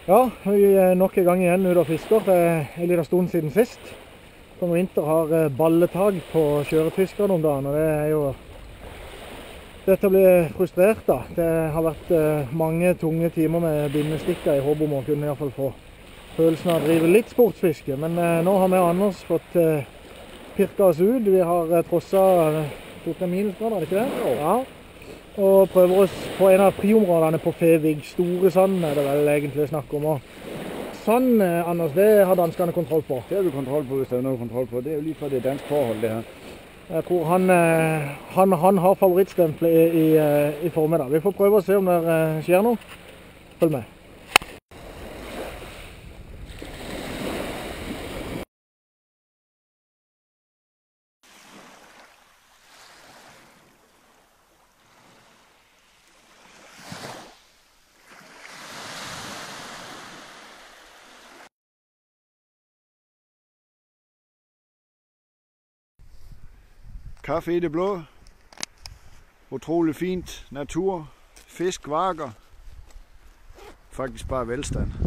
Ja, vi er nok en gang igjen ute og fisker. Det er en liten stund siden sist. Som vinter har balletag på kjøretyskerne om dagen, og det er jo dette blir frustrert da. Det har vært mange tunge timer med bindestikker i håp om å kunne i hvert fall få følelsen av å drive litt sportsfiske. Men nå har vi og Anders fått pirka oss ut. Vi har trosset 2-3 minusgrader, er det ikke det? Ja. Og prøver oss på en av friområdene på Fevig. Store sand er det vel egentlig snakk om. Og sand, Anders, det har danskene kontroll på. Det har vi kontroll på, hvis det er noe kontroll på. Det er jo lige for det dansk forhold, det her. Jeg tror han har favorittstempelet i formiddag. Vi får prøve å se om det skjer noe. Følg med. Kaffe i det blå. Utrolig fint. Natur. Fisk, varker. Faktisk bare velstand.